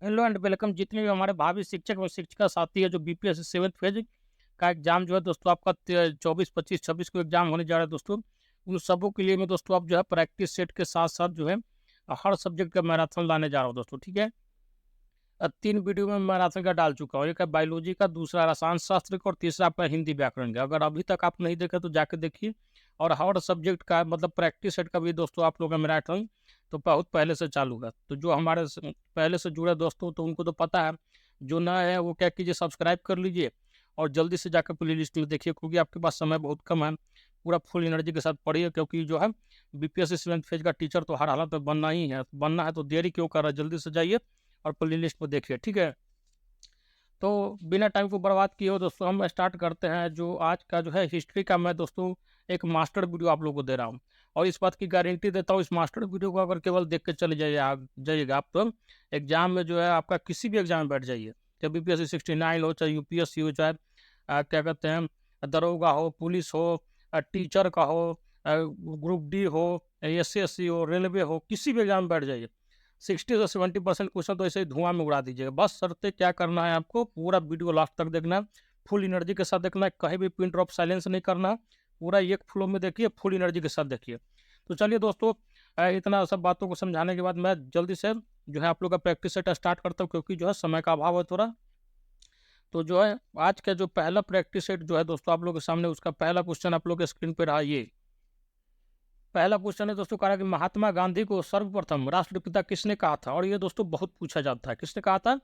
Hello and welcome. जितने भी हमारे भावी शिक्षक और शिक्षिका साथी है जो बीपीएससी 7th फेज का एग्जाम जो है दोस्तों आपका 24, 25, 26 को एग्जाम होने जा रहा है दोस्तों। उन सबों के लिए मैं दोस्तों अब जो है प्रैक्टिस सेट के साथ साथ जो है हर सब्जेक्ट का मैराथन लाने जा रहा हूँ दोस्तों। ठीक है। 3 वीडियो में मैराथन का डाल चुका हूँ। एक है बायोलॉजी का, दूसरा रसायन शास्त्र का और तीसरा आपका हिंदी व्याकरण का। अगर अभी तक आप नहीं देखे तो जाके देखिए। और हर सब्जेक्ट का मतलब प्रैक्टिस सेट का भी दोस्तों आप लोगों का मैराथन तो बहुत पहले से चालू है। तो जो हमारे पहले से जुड़े दोस्तों तो उनको तो पता है। जो नया है वो क्या कीजिए, सब्सक्राइब कर लीजिए और जल्दी से जाकर प्ले लिस्ट में देखिए, क्योंकि आपके पास समय बहुत कम है। पूरा फुल एनर्जी के साथ पढ़िए, क्योंकि जो है बीपीएससी 7th फेज का टीचर तो हर हालत में बनना ही है। बनना है तो देरी क्यों कर रहा है, जल्दी से जाइए और प्ले लिस्ट में देखिए। ठीक है। तो बिना टाइम को बर्बाद किए हो दोस्तों हम स्टार्ट करते हैं। जो आज का जो है हिस्ट्री का, मैं दोस्तों एक मास्टर वीडियो आप लोगों को दे रहा हूँ। और इस बात की गारंटी देता हूँ, इस मास्टर वीडियो को अगर केवल देख के चले जाइएगा आप तो एग्जाम में जो है आपका किसी भी एग्जाम में बैठ जाइए, चाहे बीपीएससी 69 हो, चाहे यूपीएससी हो, चाहे क्या कहते हैं दरोगा हो, पुलिस हो, टीचर का हो, ग्रुप डी हो, एसएससी हो, रेलवे हो, किसी भी एग्जाम में बैठ जाइए। 60 से 70% क्वेश्चन तो ऐसे ही धुआं में उड़ा दीजिएगा। बस शर्ते क्या करना है, आपको पूरा वीडियो लास्ट तक देखना है, फुल एनर्जी के साथ देखना है, कहीं भी पिन ड्रॉप साइलेंस नहीं करना है। पूरा एक फ्लो में देखिए, फुल एनर्जी के साथ देखिए। तो चलिए दोस्तों, इतना सब बातों को समझाने के बाद मैं जल्दी से जो है आप लोग का प्रैक्टिस सेट स्टार्ट करता हूँ, क्योंकि जो है समय का अभाव है थोड़ा। तो जो है आज का जो पहला प्रैक्टिस सेट जो है दोस्तों आप लोग के सामने, उसका पहला क्वेश्चन आप लोग के स्क्रीन पर रहा। ये पहला क्वेश्चन है दोस्तों, कहा कि महात्मा गांधी को सर्वप्रथम राष्ट्रपिता किसने कहा था। और ये दोस्तों बहुत पूछा जाता है, किसने कहा था,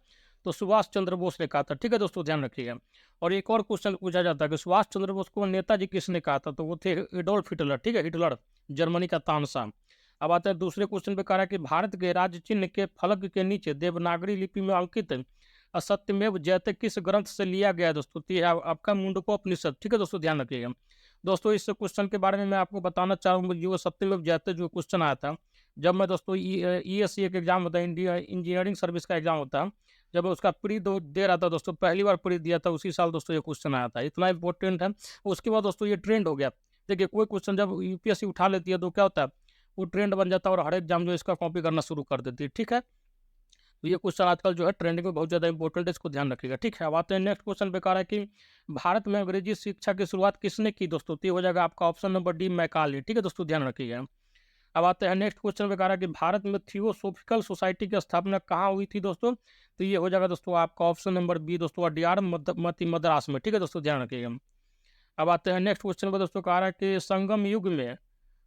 तो सुभाष चंद्र बोस ने कहा था। ठीक है दोस्तों, ध्यान रखिएगा। और एक और क्वेश्चन पूछा जाता है कि सुभाष चंद्र बोस को नेताजी किसने कहा था, तो वो थे एडोल्फ हिटलर। ठीक है, हिटलर जर्मनी का तानसा। अब आता है दूसरे क्वेश्चन पे, कह रहा है कि भारत के राज्य चिन्ह के फलक के नीचे देवनागरी लिपि में अंकित असत्यमेव जयते किस ग्रंथ से लिया गया है दोस्तों, तो ये आपका मुंडकोपनिषद। ठीक है दोस्तों, ध्यान रखिएगा। दोस्तों इस क्वेश्चन के बारे में मैं आपको बताना चाहूँगा। जो सत्यमेव जयते जो क्वेश्चन आया था, जब मैं दोस्तों ईएससी एक एग्जाम होता है, इंडिया इंजीनियरिंग सर्विस का एग्जाम होता है, जब मैं उसका प्री दे रहा था दोस्तों, पहली बार प्री दिया था उसी साल दोस्तों ये क्वेश्चन आया था। इतना इंपॉर्टेंट है। उसके बाद दोस्तों ये ट्रेंड हो गया। देखिए कोई क्वेश्चन जब यूपीएससी उठा लेती है तो क्या होता है, वो ट्रेंड बन जाता है और हर एग्जाम जो इसका कॉपी करना शुरू कर देती है। ठीक है। तो ये क्वेश्चन आजकल जो है ट्रेंडिंग में बहुत ज़्यादा इंपॉर्टेंट है, इसको ध्यान रखिएगा। ठीक है। अब आते हैं नेक्स्ट क्वेश्चन पे, कह रहा है कि भारत में अंग्रेजी शिक्षा की शुरुआत किसने की दोस्तों, तो ये हो जाएगा आपका ऑप्शन नंबर डी, मैकाले। ठीक है दोस्तों, ध्यान रखिएगा। अब आते हैं नेक्स्ट क्वेश्चन पे, कह रहा है कि भारत में थियोसॉफिकल सोसाइटी की स्थापना कहाँ हुई थी दोस्तों, तो ये हो जाएगा दोस्तों आपका ऑप्शन नंबर बी दोस्तों, अडियार मती मद्रास में। ठीक है दोस्तों, ध्यान रखिएगा। अब आते हैं नेक्स्ट क्वेश्चन पे दोस्तों, कह रहा है कि संगम युग में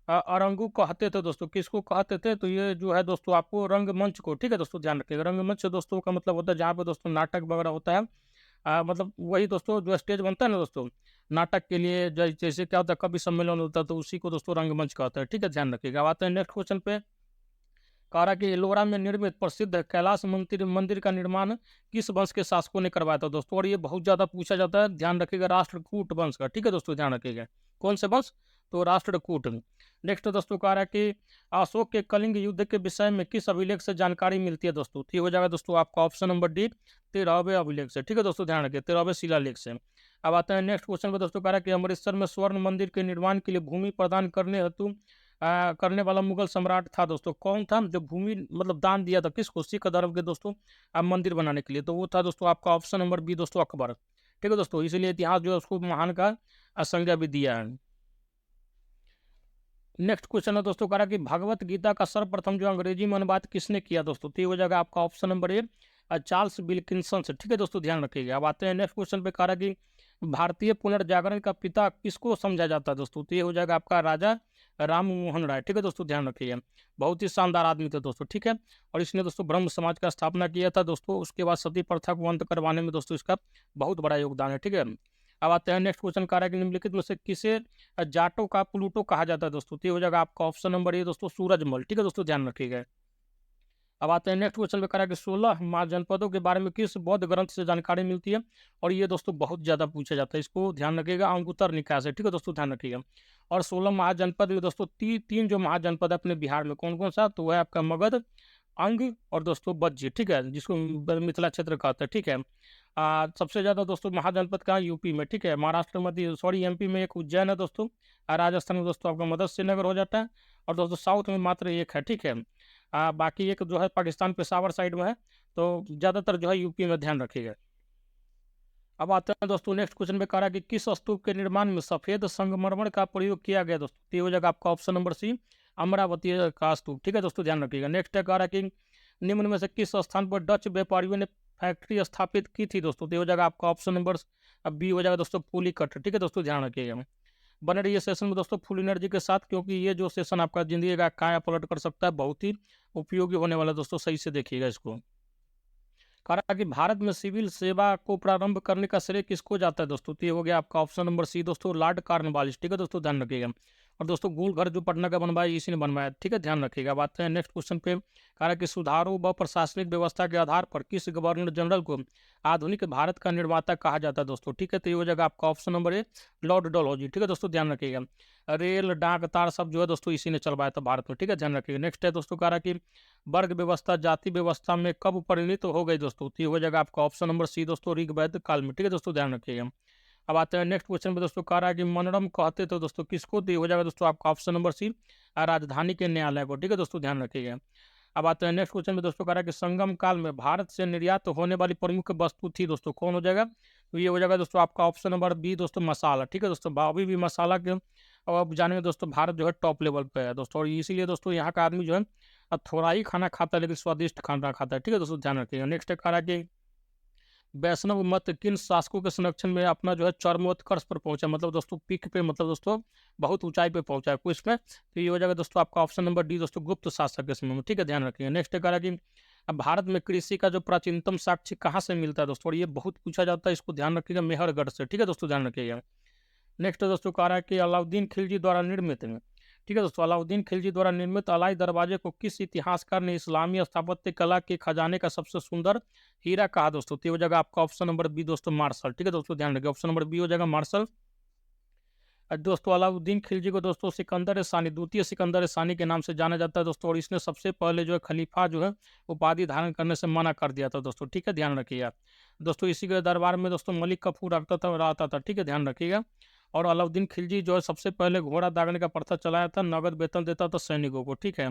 अरंगू कहते थे दोस्तों, किसको कहते थे, तो ये जो है दोस्तों आपको रंगमंच को। ठीक है दोस्तों, ध्यान रखिएगा। रंगमंच दोस्तों का मतलब होता है जहाँ पे दोस्तों नाटक वगैरह होता है। मतलब वही दोस्तों जो स्टेज बनता है ना दोस्तों नाटक के लिए, जैसे क्या होता है कवि सम्मेलन होता है, तो उसी को दोस्तों रंगमंच कहते हैं। ठीक है, ध्यान रखिएगा। अब आते हैं नेक्स्ट क्वेश्चन पे, कह रहा कि एलोरा में निर्मित प्रसिद्ध कैलाश मंदिर मंदिर का निर्माण किस वंश के शासकों ने करवाया था दोस्तों, और ये बहुत ज्यादा पूछा जाता है, ध्यान रखिएगा, राष्ट्रकूट वंश का। ठीक है दोस्तों, ध्यान रखिएगा। कौन से वंश, तो राष्ट्रकूट। नेक्स्ट दोस्तों कह रहा है कि अशोक के कलिंग युद्ध के विषय में किस अभिलेख से जानकारी मिलती है दोस्तों, तो ये हो जाएगा दोस्तों आपका ऑप्शन नंबर डी, 13वें अभिलेख से। ठीक है दोस्तों, ध्यान रखिए, 13वें शिलालेख से। अब आते हैं नेक्स्ट क्वेश्चन पर दोस्तों, कह रहा है कि अमृतसर में स्वर्ण मंदिर के निर्माण के लिए भूमि प्रदान करने हेतु करने वाला मुगल सम्राट था दोस्तों, कौन था, जो भूमि मतलब दान दिया था किसको, सिख धर्म के दोस्तों मंदिर बनाने के लिए, तो वो था दोस्तों आपका ऑप्शन नंबर बी दोस्तों, अकबर। ठीक है दोस्तों, इसलिए इतिहास जो है उसको महान का संज्ञा भी दिया है। नेक्स्ट क्वेश्चन है दोस्तों, कह रहा कि भगवत गीता का सर्वप्रथम जो अंग्रेजी में अनुवाद किसने किया दोस्तों, तो ये हो जाएगा आपका option number A, Charles Wilkinson से। ठीक है दोस्तों, ध्यान रखिएगा। अब आते हैं नेक्स्ट क्वेश्चन पे, कह रहा कि भारतीय पुनर्जागरण का पिता किसको समझा जाता है दोस्तों, तो ये हो जाएगा आपका राजा राम मोहन राय। ठीक है दोस्तों, ध्यान रखिएगा। बहुत ही शानदार आदमी थे दोस्तों। ठीक है। और इसने दोस्तों ब्रह्म समाज का स्थापना किया था दोस्तों। उसके बाद सती प्रथा को अंत करवाने में दोस्तों इसका बहुत बड़ा योगदान है। ठीक है। अब आते हैं नेक्स्ट क्वेश्चन, कह रहा है कि निम्नलिखित में से किसे जाटों का प्लूटो कहा जाता है दोस्तों, तो ये हो जाएगा आपका ऑप्शन नंबर ए दोस्तों, सूरजमल। ठीक है दोस्तों, ध्यान रखिएगा। अब आते हैं नेक्स्ट क्वेश्चन पे, करा कि 16 महाजनपदों के बारे में किस बौद्ध ग्रंथ से जानकारी मिलती है, और ये दोस्तों बहुत ज्यादा पूछा जाता है, इसको ध्यान रखिएगा, अंगुत्तर निकाय से। ठीक है दोस्तों, ध्यान रखिएगा। और 16 महाजनपद में दोस्तों तीन जो महाजनपद है अपने बिहार में, कौन कौन सा, तो वह आपका मगध, अंग और दोस्तों बज्जी। ठीक है, जिसको मिथिला क्षेत्र कहते हैं। ठीक है। सबसे ज्यादा दोस्तों महाजनपद कहाँ, यूपी में। ठीक है। महाराष्ट्र में, सॉरी एमपी में एक उज्जैन है दोस्तों। राजस्थान में दोस्तों आपका मदद श्रीनगर हो जाता है। और दोस्तों साउथ में मात्र एक है। ठीक है। बाकी एक जो है पाकिस्तान पेशावर साइड में है। तो ज़्यादातर जो है यूपी में ध्यान रखिएगा। अब आते हैं दोस्तों नेक्स्ट क्वेश्चन में, कह रहा है कि किस स्तूप के निर्माण में सफेद संगमरमर का प्रयोग किया गया दोस्तों? तो ये हो जाएगा आपका ऑप्शन नंबर सी, अमरावती का स्तूप। ठीक है दोस्तों, ध्यान रखिएगा। नेक्स्ट है, कह रहा है कि निम्न में से किस स्थान पर डच व्यापारियों ने फैक्ट्री स्थापित की थी दोस्तों? तो ये हो जाएगा आपका ऑप्शन नंबर बी हो जाएगा दोस्तों, पुलिकट। ठीक है दोस्तों, ध्यान रखिएगा। बने रहिए सेशन में दोस्तों फुल एनर्जी के साथ, क्योंकि ये जो सेशन आपका जिंदगी का काया पलट कर सकता है, बहुत ही उपयोगी होने वाला है दोस्तों, सही से देखिएगा इसको। कहा कि भारत में सिविल सेवा को प्रारंभ करने का श्रेय किसको जाता है दोस्तों? तो ये हो गया आपका ऑप्शन नंबर सी दोस्तों, लॉर्ड कॉर्नवालिस। ठीक है दोस्तों, ध्यान रखिएगा। और दोस्तों गोल घर जो पटना का बनवाया, इसी ने बनवाया। ठीक है, ध्यान रखिएगा। अब आते हैं नेक्स्ट क्वेश्चन पे। कहा कि सुधारों व प्रशासनिक व्यवस्था के आधार पर किस गवर्नर जनरल को आधुनिक भारत का निर्माता कहा जाता है दोस्तों? ठीक है, तो ये हो जाएगा आपका option number A, Lord Dalhousie. ठीक है दोस्तों, ध्यान रखिएगा। रेल, डाक, तार सब जो है दोस्तों इसी ने चलवाया था भारत में। ठीक है, ध्यान रखिएगा। नेक्स्ट है दोस्तों, कहा कि वर्ग व्यवस्था जाति व्यवस्था में कब परिणित हो गई दोस्तों? तो ये हो जाएगा आपका ऑप्शन नंबर सी दोस्तों, ऋग्वेद काल में। ठीक है दोस्तों, ध्यान रखिएगा। अब आते हैं नेक्स्ट क्वेश्चन में दोस्तों, कह रहा है कि मनोरम कहते थे दोस्तों किसको? तो ये हो जाएगा दोस्तों आपका ऑप्शन नंबर सी, राजधानी के न्यायालय को। ठीक है दोस्तों, ध्यान रखिएगा। अब आते हैं नेक्स्ट क्वेश्चन में दोस्तों, कह रहा है कि संगम काल में भारत से निर्यात होने वाली प्रमुख वस्तु थी दोस्तों, कौन हो जाएगा? तो ये हो जाएगा दोस्तों आपका ऑप्शन नंबर बी दोस्तों, मसाला। ठीक है दोस्तों, अभी भी मसाला के और अब जानेंगे दोस्तों, भारत जो है टॉप लेवल पे है दोस्तों, और इसीलिए दोस्तों यहाँ का आदमी जो है अब थोड़ा ही खाना खाता है लेकिन स्वादिष्ट खाना खाता है। ठीक है दोस्तों, ध्यान रखिएगा। नेक्स्ट है, कह रहा है कि वैष्णव मत किन शासकों के संरक्षण में अपना जो है चरमोत्कर्ष पर पहुंचा, मतलब दोस्तों पीक पे, मतलब दोस्तों बहुत ऊंचाई पे पहुंचा है कुछ में? तो ये हो जाएगा दोस्तों आपका ऑप्शन नंबर डी दोस्तों, गुप्त शासक के समय में। ठीक है, ध्यान रखिएगा। नेक्स्ट कह रहा है कि अब भारत में कृषि का जो प्राचीनतम साक्ष्य कहाँ से मिलता है दोस्तों? और ये बहुत पूछा जाता है, इसको ध्यान रखिएगा, मेहरगढ़ से। ठीक है दोस्तों, ध्यान रखिएगा। नेक्स्ट दोस्तों कह रहा है कि अलाउद्दीन खिलजी द्वारा निर्मित है। ठीक है दोस्तों, अलाउद्दीन खिलजी द्वारा निर्मित अलाई दरवाजे को किस इतिहासकार ने इस्लामी स्थापत्य कला के खजाने का सबसे सुंदर हीरा कहा दोस्तों? तो ये हो जाएगा आपका ऑप्शन नंबर बी दोस्तों, मार्शल। ठीक है दोस्तों, ध्यान रखिए, ऑप्शन नंबर बी हो जाएगा मार्शल। दोस्तों अलाउद्दीन खिलजी को दोस्तों सिकंदर सानी, द्वितीय सिकंदर सानी के नाम से जाना जाता है दोस्तों, और इसने सबसे पहले जो है खलीफा जो है उपाधि धारण करने से मना कर दिया था दोस्तों। ठीक है, ध्यान रखिएगा दोस्तों। इसी के दरबार में दोस्तों मलिक कफूर रहता था। ठीक है, ध्यान रखिएगा। और अलाउद्दीन खिलजी जो है सबसे पहले घोड़ा दागने का प्रथा चलाया था, नगद वेतन देता था सैनिकों को। ठीक है,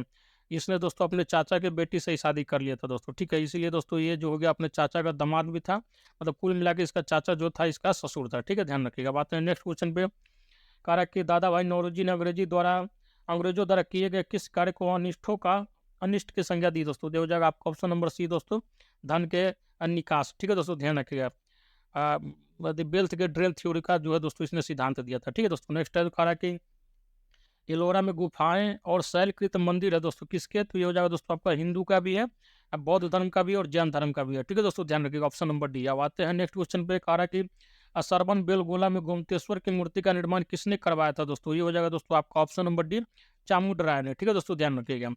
इसने दोस्तों अपने चाचा के बेटी से ही शादी कर लिया था दोस्तों। ठीक है, इसीलिए दोस्तों ये जो हो गया अपने चाचा का दामाद भी था, मतलब कुल मिला के इसका चाचा जो था इसका ससुर था। ठीक है, ध्यान रखिएगा। बात है नेक्स्ट क्वेश्चन पे। कहा कि दादा भाई नौरोजी ने अंग्रेजों द्वारा किए गए किस कार्य को अनिष्ट की संज्ञा दी दोस्तों? दे हो जाएगा आपका ऑप्शन नंबर सी दोस्तों, धन के निकास। ठीक है दोस्तों, ध्यान रखिएगा। वेल्थ के ड्रेल थ्योरी का जो है दोस्तों इसने सिद्धांत दिया था। ठीक है दोस्तों, नेक्स्ट है, कहा कि एलोरा में गुफाएं और शैलकृत मंदिर है दोस्तों किसके? तो ये हो जाएगा दोस्तों आपका हिंदू का भी है, बौद्ध धर्म का भी है और जैन धर्म का भी है। ठीक है दोस्तों, ध्यान रखिएगा, ऑप्शन नंबर डी। अब आते हैं नेक्स्ट क्वेश्चन पे। कहा कि सरबन बेलगोला में गोमतेश्वर की मूर्ति का निर्माण किसने करवाया था दोस्तों? ये हो जाएगा दोस्तों आपका ऑप्शन नंबर डी, चामुंड राय ने। ठीक है दोस्तों, ध्यान रखिएगा।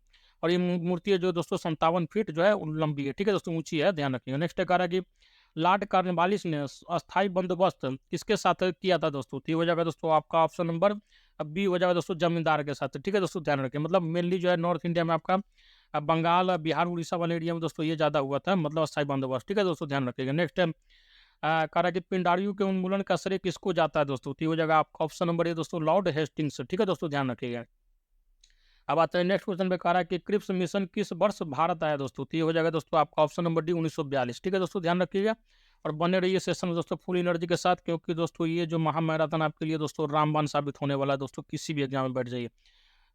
और ये मूर्ति है जो दोस्तों 57 फीट जो है लंबी है। ठीक है दोस्तों, ऊंची है, ध्यान रखिएगा। नेक्स्ट कह रहा है कि लॉर्ड कॉर्नवालिस ने अस्थायी बंदोबस्त किसके साथ किया था दोस्तों? तो ये हो जाएगा दोस्तों आपका ऑप्शन नंबर बी हो जाएगा दोस्तों, जमींदार के साथ। ठीक है दोस्तों, ध्यान रखें, मतलब मेनली जो है नॉर्थ इंडिया में आपका बंगाल, बिहार, उड़ीसा वाले एरिया में दोस्तों ये ज़्यादा हुआ था, मतलब अस्थायी बंदोबस्त। ठीक है दोस्तों, ध्यान रखिएगा। नेक्स्ट है, कह रहा है कि पिंडारियों के उन्मूलन का श्रेय किसको जाता है दोस्तों? तो ये हो जाएगा आपका ऑप्शन नंबर ए दोस्तों, लॉर्ड हेस्टिंग्स। ठीक है दोस्तों, ध्यान रखिएगा। अब आते हैं नेक्स्ट क्वेश्चन पे। कह रहा है कि क्रिप्स मिशन किस वर्ष भारत आया दोस्तों? तो ये हो जाएगा दोस्तों आपका ऑप्शन नंबर डी, 1942। ठीक है दोस्तों, ध्यान रखिएगा। और बने रहिए सेशन में दोस्तों फुल एनर्जी के साथ, क्योंकि दोस्तों ये जो महामैराथन आपके लिए दोस्तों रामबाण साबित होने वाला है दोस्तों। किसी भी एग्जाम में बैठ जाइए,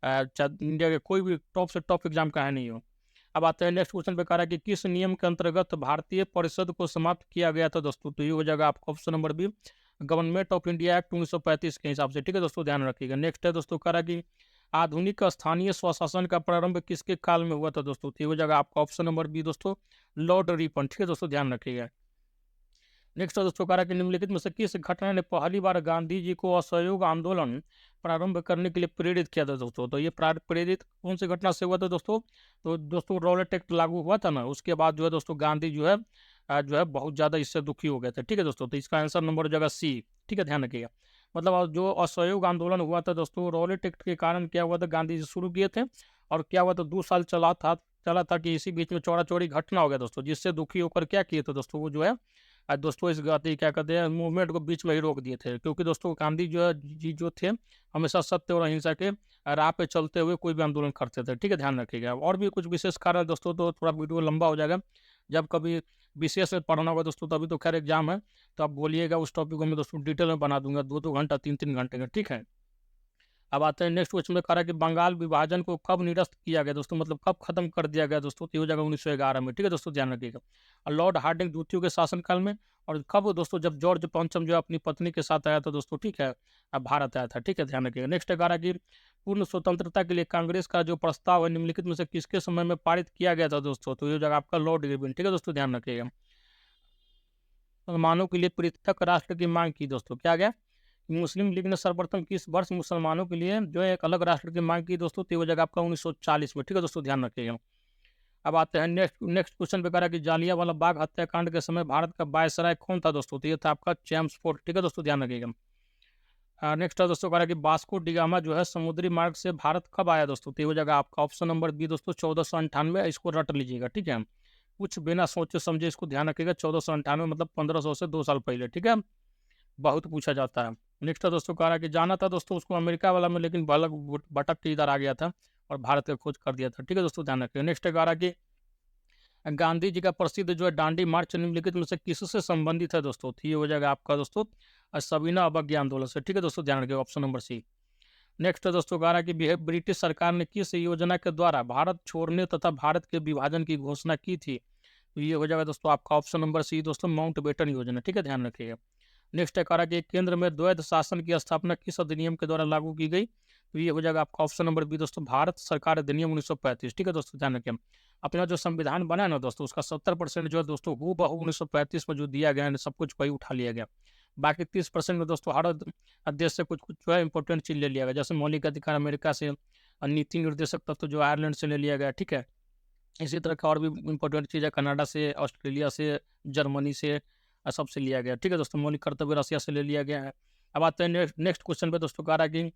इंडिया के कोई भी टॉप से टॉप एग्जाम का है नहीं हो। अब आते हैं नेक्स्ट क्वेश्चन पे। कह रहा है कि किस नियम के अंतर्गत भारतीय परिषद को समाप्त किया गया था दोस्तों? तो ये हो जाएगा आपका option number B, government of India act 1935 के हिसाब से। ठीक है दोस्तों, ध्यान रखिएगा। नेक्स्ट है दोस्तों, कह रहा है कि आधुनिक स्थानीय स्वशासन का प्रारंभ किसके काल में हुआ था दोस्तों? तो ये हो जाएगा आपका ऑप्शन नंबर बी दोस्तों, लॉर्ड रिपन। ठीक है दोस्तों, ध्यान रखिएगा। नेक्स्ट दोस्तों कह रहा है कि निम्नलिखित में से किस घटना ने पहली बार गांधी जी को असहयोग आंदोलन प्रारंभ करने के लिए प्रेरित किया था दोस्तों? तो ये प्रेरित कौन सी घटना से हुआ था दोस्तों? तो दोस्तों रॉलेट एक्ट लागू हुआ था ना, उसके बाद जो है दोस्तों गांधी जो है बहुत ज़्यादा इससे दुखी हो गए थे। ठीक है दोस्तों, तो इसका आंसर नंबर हो जाएगा सी। ठीक है, ध्यान रखिएगा। मतलब जो असहयोग आंदोलन हुआ था दोस्तों, रॉलेट एक्ट के कारण क्या हुआ था, गांधी जी शुरू किए थे और क्या हुआ था 2 साल चला था कि इसी बीच में चौड़ा चौड़ी घटना हो गया दोस्तों, जिससे दुखी होकर क्या किए थे दोस्तों, वो जो है दोस्तों इस गति क्या कहते हैं मूवमेंट को बीच में ही रोक दिए थे, क्योंकि दोस्तों गांधी जी जो थे हमेशा सत्य और अहिंसा के राह पे चलते हुए कोई भी आंदोलन करते थे। ठीक है, ध्यान रखिएगा। और भी कुछ विशेष कारण दोस्तों, तो थोड़ा वीडियो लंबा हो जाएगा, जब कभी विशेष में पढ़ना होगा दोस्तों, तो अभी तो खैर एग्जाम है, तो आप बोलिएगा, उस टॉपिक को मैं दोस्तों डिटेल में बना दूंगा, 2-2 घंटा 3-3 घंटे का, ठीक है। अब आते हैं नेक्स्ट क्वेश्चन में, कह रहा है कि बंगाल विभाजन को कब निरस्त किया गया दोस्तों, मतलब कब खत्म कर दिया गया दोस्तों, तो ये हो जाएगा 1911 में, ठीक है दोस्तों, ध्यान रखिएगा। और लॉर्ड हार्डिंग द्वितीय के शासनकाल में, और कब दोस्तों, जब जॉर्ज पंचम जो अपनी पत्नी के साथ आया था दोस्तों, ठीक है, अब भारत आया था, ठीक है, ध्यान रखिएगा। नेक्स्ट कह रहा है कि पूर्ण स्वतंत्रता के लिए कांग्रेस का जो प्रस्ताव है निम्नलिखित में से किसके समय में पारित किया गया था दोस्तों, तो ये हो जाएगा आपका लॉर्ड इरविन, ठीक है दोस्तों, ध्यान रखिएगा। मुसलमानों के लिए पृथक राष्ट्र की मांग की दोस्तों, क्या गया, मुस्लिम लीग ने सर्वप्रथम किस वर्ष मुसलमानों के लिए जो है एक अलग राष्ट्र की मांग की दोस्तों, तो हो जाएगा आपका 1940 में, ठीक है दोस्तों, ध्यान रखिएगा। अब आते हैं नेक्स्ट क्वेश्चन पे, कह रहा है कि जालियांवाला बाग हत्याकांड के समय भारत का वायसराय कौन था दोस्तों, तो ये था आपका चेम्सफोर्ड, ठीक है दोस्तों, ध्यान रखिएगा। नेक्स्ट है दोस्तों, कह रहा है कि वास्को डिगामा जो है समुद्री मार्ग से भारत कब आया दोस्तों, तो ये हो जाएगा आपका ऑप्शन नंबर बी दोस्तों, 1498, इसको रट लीजिएगा, ठीक है, कुछ बिना सोचे समझे इसको ध्यान रखिएगा, 1498 मतलब 1500 से 2 साल पहले, ठीक है, बहुत पूछा जाता है। नेक्स्ट है दोस्तों, कह रहा है कि जाना था दोस्तों उसको अमेरिका वाला में, लेकिन भलक भटक के इधर आ गया था और भारत का खोज कर दिया था, ठीक है दोस्तों, ध्यान रखिएगा। नेक्स्ट कह रहा है कि गांधी जी का प्रसिद्ध जो है दांडी मार्च निम्नलिखित में से किससे संबंधित है दोस्तों, तो ये हो जाएगा आपका दोस्तों सविनय अवज्ञा आंदोलन से, ठीक है दोस्तों, ध्यान रखिएगा, ऑप्शन नंबर सी। नेक्स्ट है दोस्तों, कह रहा है कि ब्रिटिश सरकार ने किस योजना के द्वारा भारत छोड़ने तथा भारत के विभाजन की घोषणा की थी, तो ये हो जाएगा दोस्तों आपका ऑप्शन नंबर सी दोस्तों, माउंटबेटन योजना, ठीक है, ध्यान रखिएगा। नेक्स्ट है कह रहा है कि केंद्र में द्वैध शासन की स्थापना किस अधिनियम के द्वारा लागू की गई, तो ये हो जाएगा आपका ऑप्शन नंबर बी दोस्तों, भारत सरकार अधिनियम 1935, ठीक है दोस्तों, ध्यान रखें। अपना जो संविधान बना है ना दोस्तों, उसका 70% जो है दोस्तों हूबहू 1935 में जो दिया गया है सब कुछ वही उठा लिया गया, बाकी 30% में दोस्तों हर देश से कुछ कुछ जो है इंपॉर्टेंट चीज ले लिया गया, जैसे मौलिक अधिकार अमेरिका से, और नीति निर्देशक तत्व जो आयरलैंड से ले लिया गया, ठीक है, इसी तरह का और भी इंपॉर्टेंट चीज़ है कनाडा से, ऑस्ट्रेलिया से, जर्मनी से, सबसे लिया गया, ठीक है दोस्तों, मौलिक कर्तव्य रसिया से ले लिया गया है। अब आते हैं नेक्स्ट क्वेश्चन पे दोस्तों, कह रहा है कि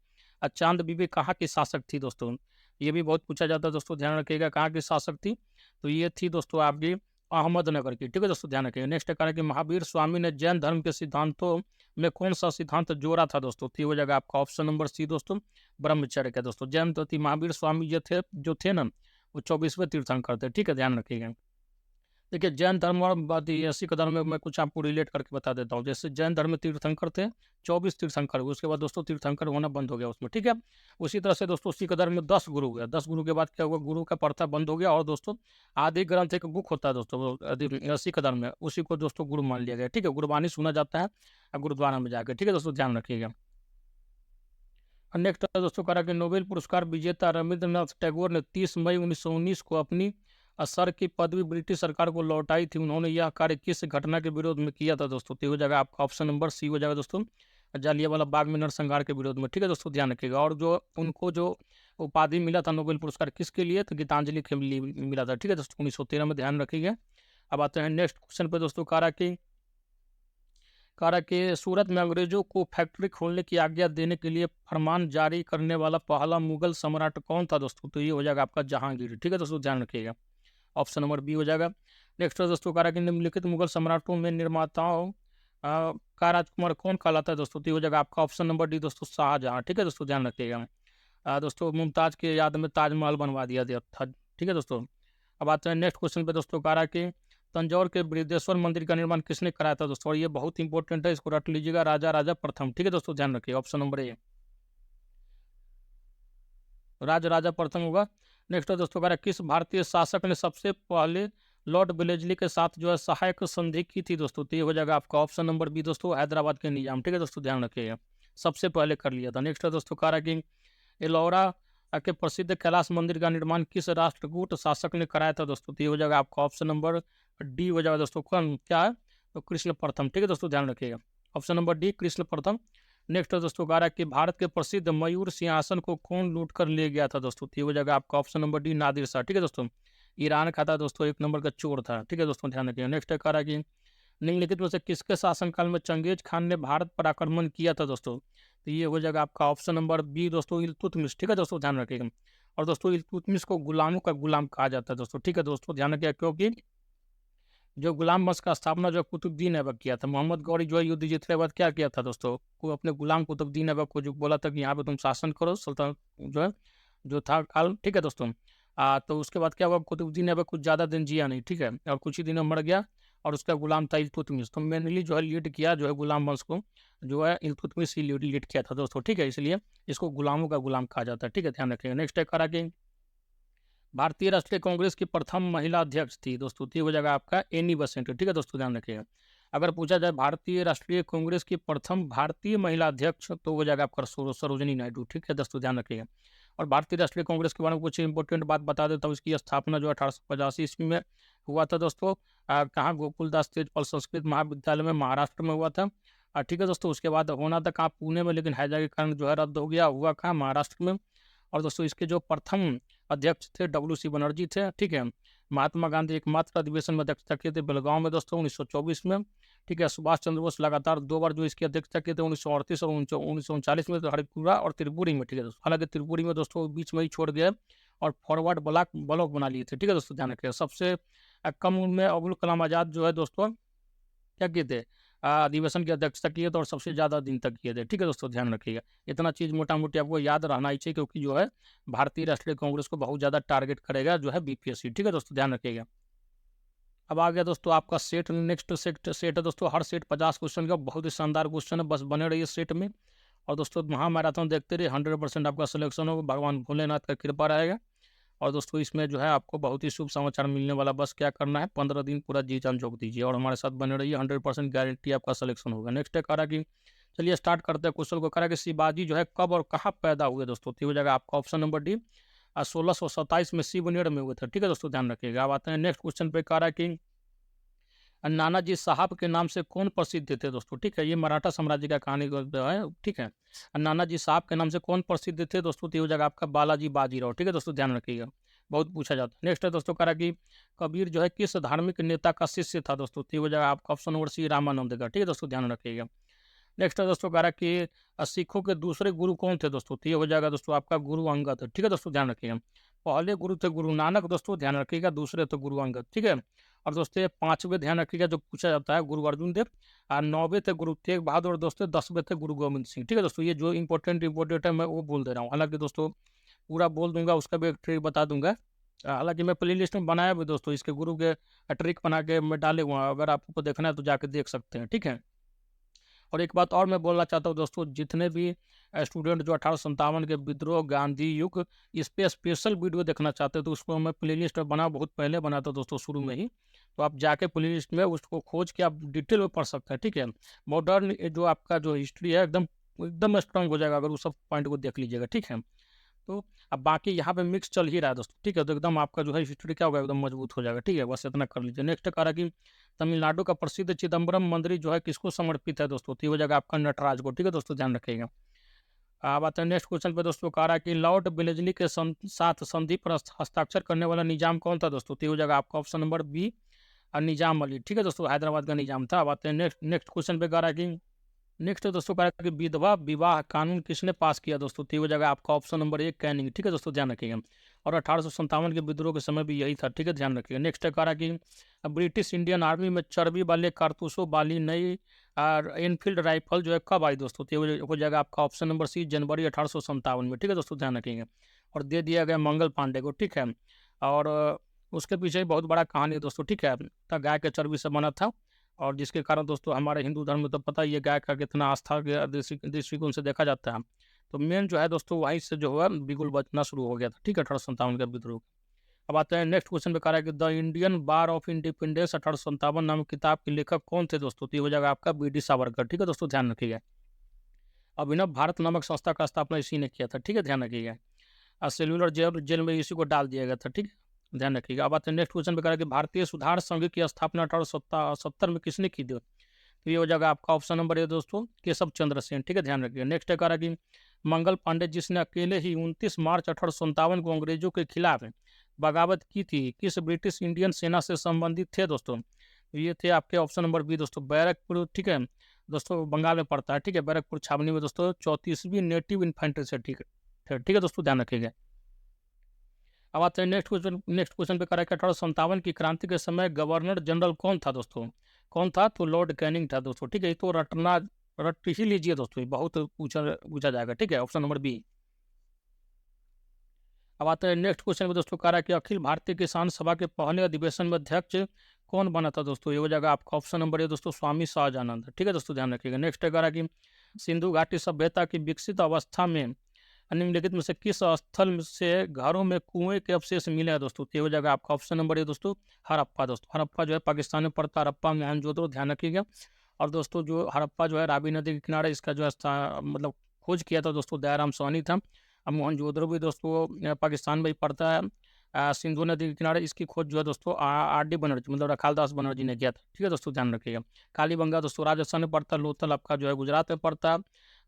चांद बीबी कहाँ की शासक थी दोस्तों, ये भी बहुत पूछा जाता है दोस्तों, ध्यान रखिएगा, कहाँ की शासक थी, तो ये थी दोस्तों आपकी अहमदनगर की, ठीक है दोस्तों, ध्यान रखिएगा। नेक्स्ट कह रहा है कि महावीर स्वामी ने जैन धर्म के सिद्धांतों में कौन सा सिद्धांत जोड़ा था दोस्तों, तो हो जाएगा आपका ऑप्शन नंबर सी दोस्तों, ब्रह्मचर्य का दोस्तों, जैन तो थी महावीर स्वामी जो थे ना, वो 24वें तीर्थंकर थे, ठीक है, ध्यान रखिएगा। देखिए जैन धर्म और सिख धर्म में मैं कुछ आपको रिलेट करके बता देता हूँ, जैसे जैन धर्म में तीर्थंकर थे 24 तीर्थंकर हुए, उसके बाद दोस्तों तीर्थंकर होना बंद हो गया उसमें, ठीक है। उसी तरह से दोस्तों सिख धर्म में 10 गुरु हुए, 10 गुरु के बाद क्या हुआ, गुरु का प्रथा बंद हो गया, और दोस्तों आदि ग्रंथ एक बुक होता है दोस्तों सिख धर्म में, उसी को दोस्तों गुरु मान लिया गया, ठीक है, गुरबानी सुना जाता है गुरुद्वारा में जाकर, ठीक है दोस्तों, ध्यान रखिएगा। नेक्स्ट दोस्तों कह रहा कि नोबेल पुरस्कार विजेता रविंद्रनाथ टैगोर ने 30 मई 1919 को अपनी सर की पदवी ब्रिटिश सरकार को लौटाई थी, उन्होंने यह कार्य किस घटना के विरोध में किया था दोस्तों, तो हो जाएगा आपका ऑप्शन नंबर सी हो जाएगा दोस्तों, जालियांवाला बाग में नरसंहार के विरोध में, ठीक है दोस्तों, ध्यान रखिएगा। और जो उनको जो उपाधि मिला था नोबेल पुरस्कार किसके लिए, तो गीतांजलि के लिए मिला था, ठीक है दोस्तों, 1913 में, ध्यान रखिएगा। अब आते हैं नेक्स्ट क्वेश्चन पे दोस्तों, कह रहा कि सूरत में अंग्रेजों को फैक्ट्री खोलने की आज्ञा देने के लिए फरमान जारी करने वाला पहला मुगल सम्राट कौन था दोस्तों, तो ये हो जाएगा आपका जहांगीर, ठीक है दोस्तों, ध्यान रखिएगा, ऑप्शन नंबर बी हो जाएगा। नेक्स्ट दोस्तों कह रहा कि निम्नलिखित मुगल सम्राटों में निर्माताओं का राजकुमार कौन कहलाता है दोस्तों, तो ये हो जाएगा आपका ऑप्शन नंबर डी दोस्तों, शाहजहां, ठीक है दोस्तों, ध्यान रखिएगा। दोस्तों मुमताज के याद में ताजमहल बनवा दिया गया था, ठीक है दोस्तों। अब आते हैं नेक्स्ट क्वेश्चन पे दोस्तों, कह रहा कि तंजौर के बृहदेश्वर मंदिर का निर्माण किसने कराया था दोस्तों, और ये बहुत इंपॉर्टेंट है, इसको रट लीजिएगा, राजा राजा प्रथम, ठीक है दोस्तों, ध्यान रखिए, ऑप्शन नंबर ए राजा प्रथम होगा। नेक्स्ट है दोस्तों, कह रहा है किस भारतीय शासक ने सबसे पहले लॉर्ड वेलेस्ली के साथ जो है सहायक संधि की थी दोस्तों, तो ये हो जाएगा आपका ऑप्शन नंबर बी दोस्तों, हैदराबाद के निजाम, ठीक है दोस्तों, ध्यान रखिएगा, सबसे पहले कर लिया था। नेक्स्ट है दोस्तों, कह रहा है कि एलोरा के प्रसिद्ध कैलाश मंदिर का निर्माण किस राष्ट्रकूट शासक ने कराया था दोस्तों, तो ये हो जाएगा आपका ऑप्शन नंबर डी हो जाएगा दोस्तों, कौन क्या है, तो कृष्ण प्रथम, ठीक है दोस्तों, ध्यान रखिएगा, ऑप्शन नंबर डी कृष्ण प्रथम। नेक्स्ट दोस्तों कह रहा है कि भारत के प्रसिद्ध मयूर सिंहासन को कौन लूट कर ले गया था दोस्तों, तो ये हो जाएगा आपका option number D Nadir Shah, ठीक है दोस्तों, ईरान का था दोस्तों, 1 नंबर का चोर था, ठीक है दोस्तों, ध्यान रखिएगा। नेक्स्ट कह रहा है कि निम्नलिखित में से किसके शासनकाल में चंगेज खान ने भारत पर आक्रमण किया था दोस्तों, तो ये हो जाएगा आपका ऑप्शन नंबर बी दोस्तों, इल्तुतमिश, ठीक है दोस्तों, ध्यान रखिएगा। और दोस्तों इल्तुतमिश को गुलामों का गुलाम कहा जाता है दोस्तों, ठीक है दोस्तों, ध्यान रखिएगा, क्योंकि जो गुलाम वंश का स्थापना जो कुतुबुद्दीन ऐबक किया था, मोहम्मद गौरी जो है युद्ध जीतने के बाद क्या किया था दोस्तों, को अपने गुलाम कुतुबुद्दीन ऐबक को जो बोला था कि यहाँ पे तुम शासन करो, सुल्तान जो है जो था काल, ठीक है दोस्तों। तो उसके बाद क्या हुआ, कुतुबुद्दीन ऐबक कुछ ज़्यादा दिन जिया नहीं, ठीक है, और कुछ ही दिनों में मर गया। और उसका गुलाम था इल्तुतमिश। तो मेनली जो है लीड किया जो है गुलाम वंश को, जो है इल्तुतमिश ही लीड किया था दोस्तों, ठीक है, इसलिए इसको गुलामों का गुलाम कहा जाता है, ठीक है, ध्यान रखिएगा। नेक्स्ट है करा कि भारतीय राष्ट्रीय कांग्रेस की प्रथम महिला अध्यक्ष थी दोस्तों, तो ये हो जाएगा आपका एनी बेसेंट, ठीक है दोस्तों, ध्यान रखिएगा। अगर पूछा जाए भारतीय राष्ट्रीय कांग्रेस की प्रथम भारतीय महिला अध्यक्ष, तो हो जाएगा आपका सरोजिनी नायडू, ठीक है दोस्तों, ध्यान रखिएगा। और भारतीय राष्ट्रीय कांग्रेस के बारे में कुछ इंपॉर्टेंट बात बता देता हूँ। इसकी स्थापना जो 1885 ईस्वी में हुआ था दोस्तों। कहाँ, गोकुलदास तेजपाल संस्कृत महाविद्यालय में, महाराष्ट्र में हुआ था। ठीक है दोस्तों, उसके बाद होना था कहाँ, पुणे में, लेकिन हैजा के कारण जो है रद्द हो गया। हुआ कहाँ, महाराष्ट्र में। और दोस्तों इसके जो प्रथम अध्यक्ष थे WC बनर्जी थे, ठीक है। महात्मा गांधी एकमात्र अधिवेशन में अध्यक्षता किए थे बेलगांव में दोस्तों 1924 में, ठीक है। सुभाष चंद्र बोस लगातार 2 बार जो इसकी अध्यक्षता किए थे 1938 और 1939 में, तो हरिपुरा और त्रिपुरी में, ठीक है दोस्तों। हालांकि त्रिपुरी में दोस्तों बीच में ही छोड़ गए और फॉरवर्ड ब्लॉक बना लिए थे, ठीक है दोस्तों, ध्यान रखिएगा। सबसे कम उम्र में अबुल कलाम आजाद जो है दोस्तों क्या किए थे, अधिवेशन की अध्यक्षता किए थे और सबसे ज़्यादा दिन तक किए थे, ठीक है दोस्तों, ध्यान रखिएगा। इतना चीज़ मोटा मोटी आपको याद रहना ही चाहिए, क्योंकि जो है भारतीय राष्ट्रीय कांग्रेस को बहुत ज़्यादा टारगेट करेगा जो है BPSC, ठीक है दोस्तों, ध्यान रखिएगा। अब आ गया दोस्तों आपका सेट, नेक्स्ट सेट है दोस्तों। हर सेट 50 क्वेश्चन का, बहुत ही शानदार क्वेश्चन है, बस बने रहिए सेट में। और दोस्तों महामैराथन देखते रहिए, 100% आपका सिलेक्शन होगा, भगवान भोलेनाथ का कृपा रहेगा। और दोस्तों इसमें जो है आपको बहुत ही शुभ समाचार मिलने वाला। बस क्या करना है, 15 दिन पूरा जी जान झोंक दीजिए और हमारे साथ बने रहिए, 100% गारंटी आपका सिलेक्शन होगा। नेक्स्ट है करा कि, चलिए स्टार्ट करते हैं क्वेश्चन को। करा कि शिवाजी जो है कब और कहाँ पैदा हुए दोस्तों, तो हो जाएगा आपका ऑप्शन नंबर डी, 1627 में शिवनेर में हुए थे, ठीक है दोस्तों, ध्यान रखिएगा। अब आते हैं नेक्स्ट क्वेश्चन पे। करा कि नानाजी साहब के नाम से कौन प्रसिद्ध थे दोस्तों, ठीक है, ये मराठा साम्राज्य का कहानी है, ठीक है। नानाजी साहब के नाम से कौन प्रसिद्ध थे दोस्तों, तो ये हो जाएगा आपका बालाजी बाजीराव, ठीक है दोस्तों, ध्यान रखिएगा, बहुत पूछा जाता है। नेक्स्ट है दोस्तों करा कि कबीर जो है किस धार्मिक नेता का शिष्य था दोस्तों, तो ये हो जाएगा आपका ऑप्शन नंबर सी, रामानंद का, ठीक है दोस्तों, ध्यान रखिएगा। नेक्स्ट है दोस्तों करा कि सिखों के दूसरे गुरु कौन थे दोस्तों, तो ये हो जाएगा दोस्तों आपका गुरु अंगद, ठीक है दोस्तों, ध्यान रखिएगा। पहले गुरु थे गुरु नानक दोस्तों, ध्यान रखिएगा, दूसरे तो गुरु अंगद, ठीक है। और दोस्तों 5वें ध्यान रखिएगा जो पूछा जाता है, गुरु अर्जुन देव। और 9वें थे गुरु तेग बहादुर, और दोस्तों 10वें थे गुरु गोविंद सिंह, ठीक है दोस्तों। ये जो इंपॉर्टेंट है मैं वो बोल दे रहा हूँ, हालांकि दोस्तों पूरा बोल दूंगा, उसका भी एक ट्रिक बता दूंगा। हालांकि मैं प्ले लिस्ट में बनाया भी दोस्तों, इसके गुरु के ट्रिक बना के मैं डाले हुआ हूँ, अगर आपको देखना है तो जाके देख सकते हैं, ठीक है। और एक बात और मैं बोलना चाहता हूँ दोस्तों, जितने भी स्टूडेंट जो 1857 के विद्रोह, गांधी युग, इस पे स्पेशल वीडियो देखना चाहते हैं, तो उसको मैं प्लेलिस्ट बना, बहुत पहले बना था दोस्तों, शुरू में ही। तो आप जाके प्लेलिस्ट में उसको खोज के आप डिटेल में पढ़ सकते हैं, ठीक है। मॉडर्न जो आपका जो हिस्ट्री है एकदम एकदम स्ट्रांग हो जाएगा, अगर उस सब पॉइंट को देख लीजिएगा, ठीक है। तो अब बाकी यहाँ पे मिक्स चल ही रहा है दोस्तों, ठीक है, तो एकदम आपका जो है हिस्ट्री क्या होगा, एकदम मजबूत हो जाएगा, ठीक है, बस इतना कर लीजिए। नेक्स्ट कह रहा कि तमिलनाडु का प्रसिद्ध चिदम्बरम मंदिर जो है किसको समर्पित है दोस्तों, तो ये हो जाएगा आपका नटराज को, ठीक है दोस्तों, ध्यान रखिएगा। अब आते हैं नेक्स्ट क्वेश्चन पे दोस्तों। कह रहा है कि लॉर्ड वेलेस्ली के साथ संधि पर हस्ताक्षर करने वाला निजाम कौन था दोस्तों, तो ये हो जाएगा आपका option number B, Nizam Ali, ठीक है दोस्तों, हैदराबाद का निजाम था। अब आते हैं नेक्स्ट क्वेश्चन पे। कह रहा है कि नेक्स्ट दोस्तों कह रहा है कि विधवा विवाह कानून किसने पास किया दोस्तों, तो ये हो जाएगा आपका ऑप्शन नंबर 1, कैनिंग, ठीक है दोस्तों, ध्यान रखिएगा। और 1857 के विद्रोह के समय भी यही था, ठीक है, ध्यान रखिएगा। नेक्स्ट कह रहा है कि ब्रिटिश इंडियन आर्मी में चर्बी वाले कारतूसों वाली नई एनफील्ड राइफल जो है कब आई दोस्तों, तो ये हो जाएगा आपका ऑप्शन नंबर सी, जनवरी 1857 में, ठीक है दोस्तों, ध्यान रखिएगा। और दे दिया गया मंगल पांडे को, ठीक है। और उसके पीछे बहुत बड़ा कहानी है दोस्तों, ठीक है, तो गाय के चर्बी से बना था, और जिसके कारण दोस्तों हमारे हिंदू धर्म में तो पता ही है गाय का कितना आस्था के दृष्टिकोण से देखा जाता है। तो मेन जो है दोस्तों वहीं से जो है बिगुल बजना शुरू हो गया था, ठीक है, 1857 का विद्रोह। अब आते हैं नेक्स्ट क्वेश्चन पे। कह रहा है कि the Indian bar of independence 1857 नाम किताब के लेखक कौन थे दोस्तों, तो ये हो जाएगा आपका BD सावरकर, ठीक है दोस्तों, ध्यान रखिएगा। अभिनव भारत नामक संस्था का स्थापना इसी ने किया था, ठीक है, ध्यान रखिएगा। सेल्युलर जेल में इसी को डाल दिया गया था, ठीक है, ध्यान रखिएगा। अब आते हैं नेक्स्ट क्वेश्चन पे। कह रहा है कि भारतीय सुधार संघ की स्थापना 1870 में किसने की थी, तो ये हो जाएगा आपका ऑप्शन नंबर ए दोस्तों, केशव चंद्र सेन, ठीक है, ध्यान रखिएगा। नेक्स्ट है कह रहा है कि मंगल पांडे जिसने अकेले ही 29 मार्च 1857 को अंग्रेजों के खिलाफ बगावत की थी, किस ब्रिटिश इंडियन सेना से संबंधित थे दोस्तों, ये थे आपके ऑप्शन नंबर बी दोस्तों, बैरकपुर, ठीक है दोस्तों, बंगाल में पड़ता है, ठीक है, बैरकपुर छावनी में दोस्तों 34वीं नेटिव इन्फेंट्री से, ठीक है दोस्तों, ध्यान रखिएगा। अब आते हैं नेक्स्ट क्वेश्चन पे। कह रहा है कि 1857 की क्रांति के समय गवर्नर जनरल कौन था दोस्तों, कौन था, तो लॉर्ड कैनिंग था दोस्तों, ठीक है, तो रट ही लीजिए दोस्तों, बहुत पूछा जाएगा, ठीक है, ऑप्शन नंबर बी। अब आते हैं नेक्स्ट क्वेश्चन में दोस्तों, कह रहा है कि अखिल भारतीय किसान सभा के पहले अधिवेशन में अध्यक्ष कौन बना था दोस्तों? ये हो जाएगा आपका ऑप्शन नंबर ए दोस्तों, स्वामी सहजानंद। ठीक है दोस्तों, ध्यान रखिएगा। नेक्स्ट कह रहा है कि सिंधु घाटी सभ्यता की विकसित अवस्था में निम्नलिखित में से किस स्थल से घरों में कुएं के अवशेष मिले हैं दोस्तों? तो ये हो जाएगा आपका ऑप्शन नंबर ए दोस्तों, हड़प्पा। दोस्तों हड़प्पा जो है पाकिस्तान में पड़ता है, हड़प्पा मोहनजोदड़ो, ध्यान रखिएगा। और दोस्तों जो हड़प्पा जो है रावी नदी के किनारे इसका जो है मतलब खोज किया था दोस्तों दयाराम साहनी था। अब मोहनजोदड़ो भी दोस्तों पाकिस्तान में ही पड़ता है, सिंधु नदी के किनारे। इसकी खोज जो है दोस्तों आर डी बनर्जी मतलब रखालदास बनर्जी ने किया था। ठीक है दोस्तों, ध्यान रखिएगा। कालीबंगा दोस्तों राजस्थान में पड़ता है, लोथल आपका जो है गुजरात में पड़ता है।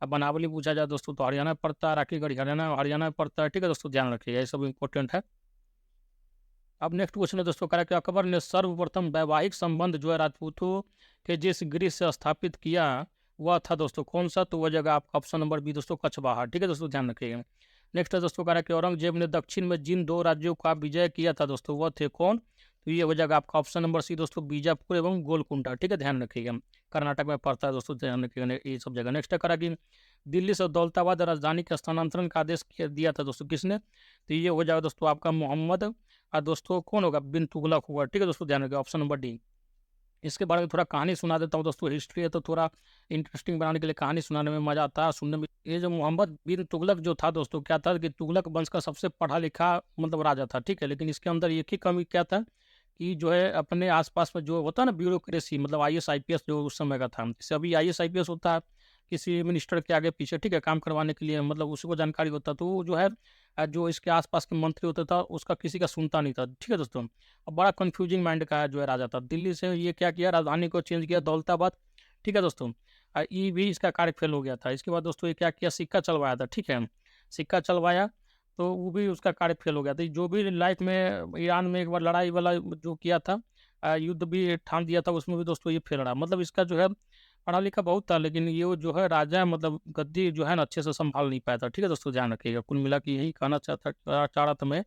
अब बनावली पूछा जाए दोस्तों तो हरियाणा में पड़ता है, राखीगढ़ हरियाणा में पड़ता है। ठीक है दोस्तों, ध्यान रखिएगा, ये सब इंपॉर्टेंट है। अब नेक्स्ट क्वेश्चन है दोस्तों, कह रहा है कि अकबर ने सर्वप्रथम वैवाहिक संबंध जो है राजपूतों के जिस गृह से स्थापित किया वह था दोस्तों कौन सा? तो वह जगह आपका ऑप्शन नंबर बी दोस्तों, कछवाहा। ठीक है दोस्तों, ध्यान रखिएगा। नेक्स्ट है दोस्तों, कह रहा है कि औरंगजेब ने दक्षिण में जिन 2 राज्यों का विजय किया था दोस्तों वह थे कौन? तो ये हो जाएगा आपका ऑप्शन नंबर सी दोस्तों, बीजापुर एवं गोलकुंडा। ठीक है, ध्यान रखिएगा, कर्नाटक में पड़ता है दोस्तों, ध्यान रखिएगा ये सब जगह। नेक्स्ट कह रहा है कि दिल्ली से दौलताबाद राजधानी के स्थानांतरण का आदेश दिया था दोस्तों किसने? तो ये हो जाएगा दोस्तों आपका मोहम्मद दोस्तों कौन होगा? बिन तुगलक होगा। ठीक है दोस्तों, ध्यान रखिएगा, ऑप्शन नंबर डी। इसके बारे में थोड़ा कहानी सुना देता हूँ दोस्तों, हिस्ट्री है तो थोड़ा इंटरेस्टिंग बनाने के लिए कहानी सुनाने में मजा आता है, सुनने में। ये जो मोहम्मद बिन तुगलक जो था दोस्तों, क्या था कि तुगलक वंश का सबसे पढ़ा लिखा मतलब राजा था। ठीक है, लेकिन इसके अंदर एक ही कमी क्या था कि जो है अपने आसपास में जो होता है ना ब्यूरोक्रेसी, मतलब आईएएस आईपीएस जो उस समय का था, जैसे अभी आईएएस आईपीएस होता है किसी मिनिस्टर के आगे पीछे, ठीक है, काम करवाने के लिए, मतलब उसी को जानकारी होता, तो वो जो है जो इसके आसपास के मंत्री होता था उसका किसी का सुनता नहीं था। ठीक है दोस्तों, अब बड़ा कंफ्यूजिंग माइंड का जो है राजा था। दिल्ली से ये क्या किया, राजधानी को चेंज किया दौलताबाद। ठीक है दोस्तों, ये भी इसका कार्य फेल हो गया था। इसके बाद दोस्तों ये क्या किया, सिक्का चलवाया था। ठीक है, सिक्का चलवाया तो वो भी उसका कार्य फेल हो गया था। जो भी लाइफ में ईरान में एक बार लड़ाई वाला जो किया था, युद्ध भी ठान दिया था, उसमें भी दोस्तों ये फेल रहा। मतलब इसका जो है पढ़ा लिखा बहुत था, लेकिन ये जो है राजा मतलब गद्दी जो है ना अच्छे से संभाल नहीं पाया था। ठीक है दोस्तों, ध्यान रखिएगा। कुल मिला के यही कहना चाह रहा था मैं